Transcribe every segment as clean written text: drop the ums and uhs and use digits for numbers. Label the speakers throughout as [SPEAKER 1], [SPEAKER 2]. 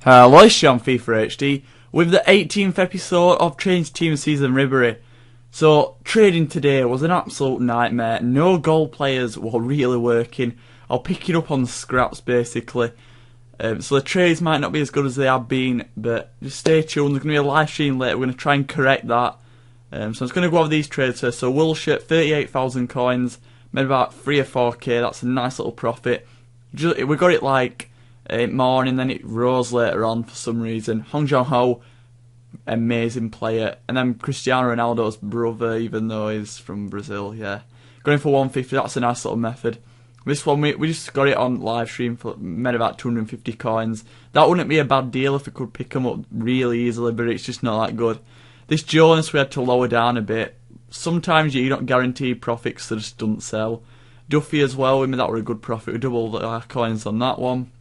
[SPEAKER 1] Hello, it's Gmanfifahd with the 18th episode of Change Team Season Ribery. So, trading today was an absolute nightmare. No goal players were really working or picking up on scraps basically. So the trades might not be as good as they have been, but just stay tuned. There's going to be a live stream later. We're going to try and correct that. So I'm just going to go over these trades first. So Wilshire, 38,000 coins, made about 3 or 4k. That's a nice little profit. We got it like morning, then it rose later on for some reason. Hong Jong-ho, amazing player. And then Cristiano Ronaldo's brother, even though he's from Brazil, yeah. Going for 150, that's a nice little method. This one, we just got it on live stream for made about 250 coins. That wouldn't be a bad deal if we could pick them up really easily, but it's just not that good. This Jonas we had to lower down a bit. Sometimes you don't guarantee profits, so just don't sell. Duffy as well, we made that were a good profit. We doubled our coins on that one.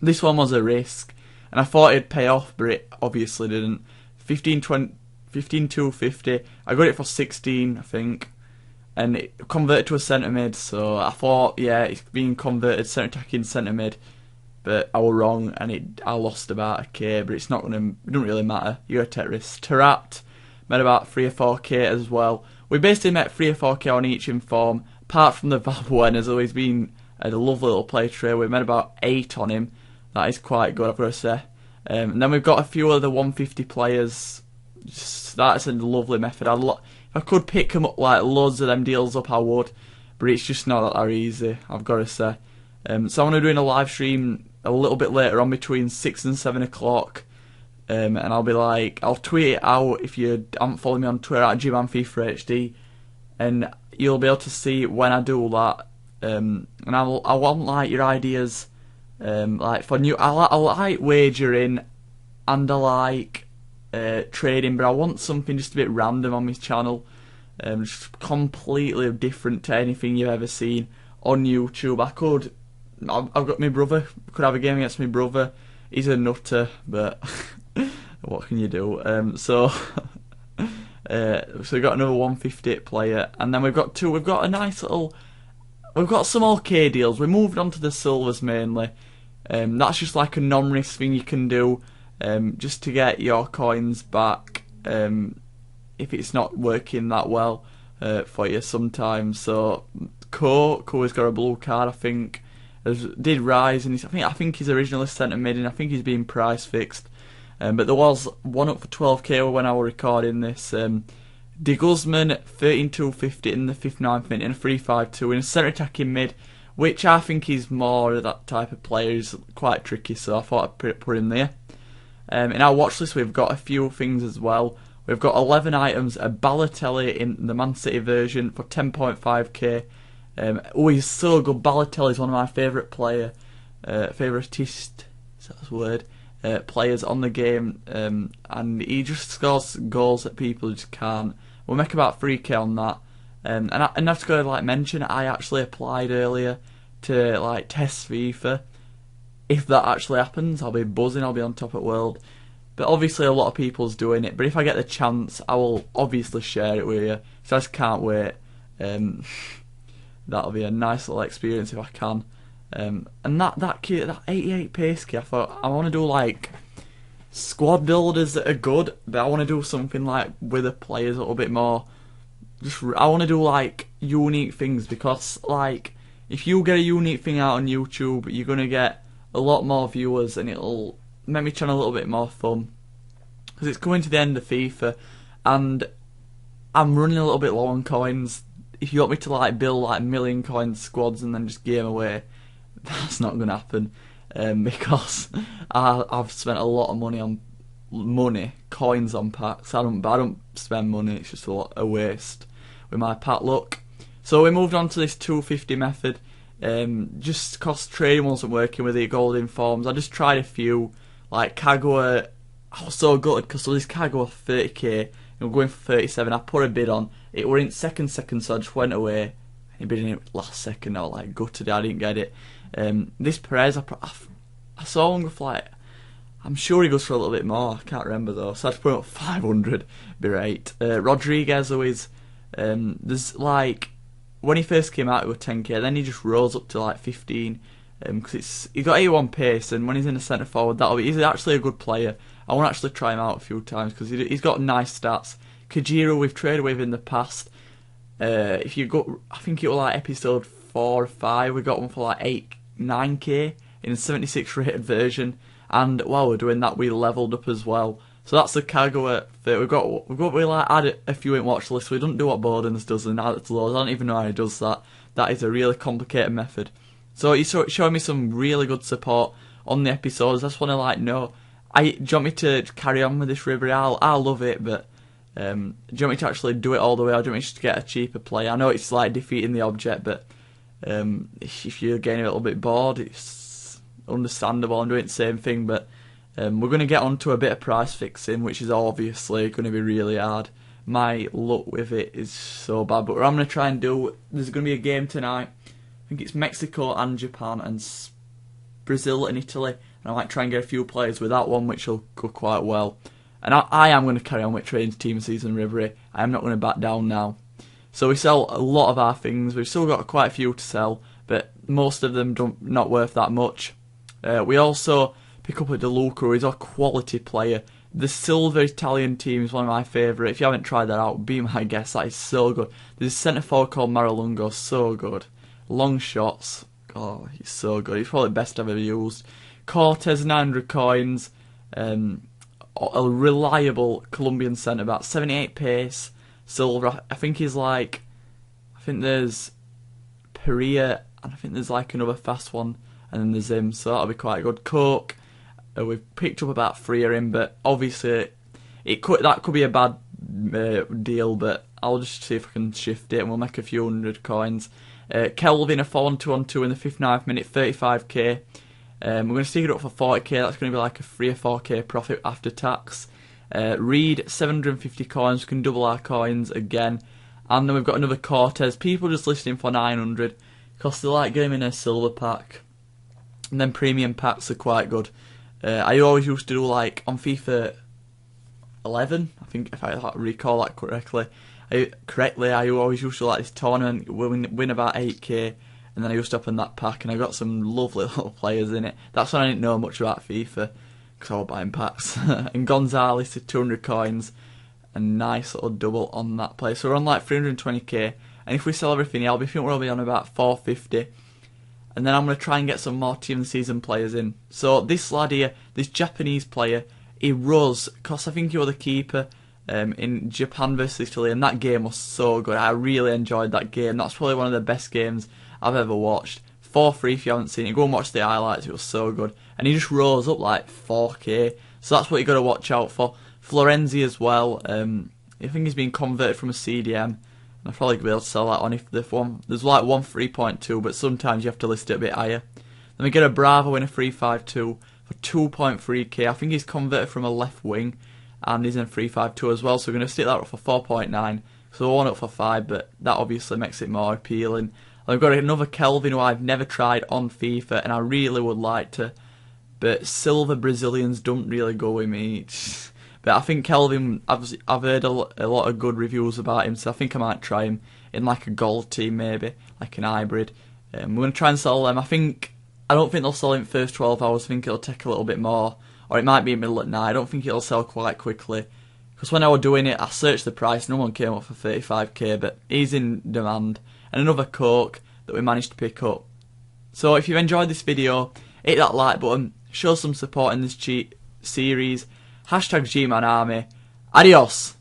[SPEAKER 1] This one was a risk, and I thought it'd pay off, but it obviously didn't. 15,250. I got it for 16, I think. And it converted to a centre mid, so I thought, yeah, it's being converted centre attacking centre mid, but I was wrong, and I lost about a k. But it's not gonna, it doesn't really matter. You got to take risks. Tarat made about 3 or 4k as well. We basically met 3 or 4k on each inform, apart from the Valbuenas, who he's been a lovely little play trade. We made about 8 on him. That is quite good, I've got to say. And then we've got a few other 150 players. That's a lovely method. If I could pick them up, like loads of them deals up, I would, but it's just not that easy, I've got to say. So I'm going to be doing a live stream a little bit later on between 6 and 7 o'clock, and I'll be like, I'll tweet it out if you haven't followed me on Twitter at Gmanfifahd, and you'll be able to see when I do that. And I want like your ideas, like for new. I like wagering, and I like trading, but I want something just a bit random on my channel, just completely different to anything you've ever seen on YouTube. I've got my brother, could have a game against my brother. He's a nutter, but what can you do? So we've got another 150 player, and then we've got a nice little, we've got some okay deals. We moved on to the silvers mainly. That's just like a non-risk thing you can do. Just to get your coins back, if it's not working that well for you sometimes. So Ko's got a blue card, I think. Did rise, and I think he's originally centre mid, and I think he's been price fixed. But there was one up for 12k when I was recording this. De Guzman 13,250 in the 59th minute, and a 352 in a centre attacking mid, which I think is more of that type of player. He's quite tricky, so I thought I'd put him there. In our watch list, we've got a few things as well. We've got 11 items, a Balotelli in the Man City version for 10.5k. Oh, he's so good. Balotelli is one of my favourite favouriteist, is that the word? Players on the game, and he just scores goals that people just can't. We'll make about 3k on that. And I have to go like mention, I actually applied earlier to like test FIFA. If that actually happens, I'll be buzzing, I'll be on top at world. But obviously a lot of people's doing it, but if I get the chance, I will obviously share it with you. So I just can't wait. That'll be a nice little experience if I can. And that 88 pace key, I thought, I want to do like squad builders that are good, but I want to do something like with the players a little bit more. I want to do like unique things, because like if you get a unique thing out on YouTube, you're going to get a lot more viewers, and it'll make me channel a little bit more fun, because it's coming to the end of FIFA and I'm running a little bit low on coins. If you want me to like build like 1 million coin squads and then just game away, that's not going to happen, because I've spent a lot of money on coins on packs. I don't spend money, it's just a waste with my pack luck. So we moved on to this 250 method. Just cause trading wasn't working with the gold informs. I just tried a few, like Kagawa. I was so gutted because this Kagawa 30k, and we're going for 37. I put a bid on it, were in second, so I just went away, and he bid in it last second. I was like gutted, I didn't get it. This Perez, I saw one with like, I'm sure he goes for a little bit more, I can't remember though, so I just put up 500, be right. Rodriguez always, there's like, when he first came out it was 10k, then he just rose up to like 15, because he's got 81 pace, and when he's in a centre forward, he's actually a good player. I want to actually try him out a few times because he's got nice stats. Kajira we've traded with in the past. If you go, I think it was like episode 4 or 5, we got one for like 9k in a 76 rated version, and while we're doing that, we leveled up as well. So that's the Kagawa that we like add a few in watch list. We don't do what Bowden's does and add it to loads. I don't even know how he does that. That is a really complicated method. So he's showing me some really good support on the episodes. I just want to like know, do you want me to carry on with this Ribery? I'll love it, but do you want me to actually do it all the way, or do you want me to get a cheaper player? I know it's like defeating the object, but if you're getting a little bit bored, it's understandable. I'm doing the same thing, but we're going to get onto a bit of price fixing, which is obviously going to be really hard. My luck with it is so bad, but what I'm going to try and do, there's going to be a game tonight. I think it's Mexico and Japan and Brazil and Italy, and I might try and get a few players with that one, which will go quite well. And I am going to carry on with trading team season Ribery. I am not going to back down now. So we sell a lot of our things. We've still got quite a few to sell, but most of them not worth that much. We also pick up a DeLuca, who is a quality player. The silver Italian team is one of my favourite. If you haven't tried that out, be my guest. That is so good. There's a centre forward called Maralungo, so good. Long shots. Oh, he's so good. He's probably the best I've ever used. Cortez, 900 coins. A reliable Colombian centre back, 78 pace, silver. I think there's Perea, and I think there's like another fast one, and then there's him, so that'll be quite good. Coke, we've picked up about 3 of him, but obviously that could be a bad deal, but I'll just see if I can shift it, and we'll make a few hundred coins. Kelvin, a 4-on-2 in the 59th minute, 35k. We're going to stick it up for 40k. That's going to be like a 3 or 4k profit after tax. Reed, 750 coins. We can double our coins again. And then we've got another Cortez. People just listing for 900 because they like getting in a silver pack. And then premium packs are quite good. I always used to do like on FIFA 11, I think, if I recall that correctly. I always used to like this tournament, win about 8k. And then I used to open that pack, and I got some lovely little players in it. That's when I didn't know much about FIFA, because I was buying packs. And Gonzalez to 200 coins, a nice little double on that player. So we're on like 320k, and if we sell everything, I think we'll be on about 450. And then I'm going to try and get some more team of the season players in. So this lad here, this Japanese player, he rose, because I think he was the keeper in Japan versus Italy, and that game was so good. I really enjoyed that game. That's probably one of the best games I've ever watched. 4-3 if you haven't seen it. Go and watch the highlights, it was so good. And he just rose up like 4k. So that's what you got to watch out for. Florenzi as well. I think he's been converted from a CDM. And I'll probably be able to sell that on if there's like one 3.2, but sometimes you have to list it a bit higher. Then we get a Bravo in a 3.52 for 2.3k. I think he's converted from a left wing, and he's in a 3.52 as well. So we're going to stick that up for 4.9. So one up for 5, but that obviously makes it more appealing. I've got another Kelvin who I've never tried on FIFA, and I really would like to, but silver Brazilians don't really go with me. But I think Kelvin, I've heard a lot of good reviews about him, so I think I might try him in like a gold team maybe, like an hybrid. We're going to try and sell them. I don't think they'll sell in the first 12 hours, I think it'll take a little bit more, or it might be in the middle at night. I don't think it'll sell quite quickly, because when I was doing it, I searched the price, no one came up for 35k, but he's in demand. And another Coke that we managed to pick up. So if you've enjoyed this video, hit that like button, show some support in this cheat series, #GmanArmy. Adios!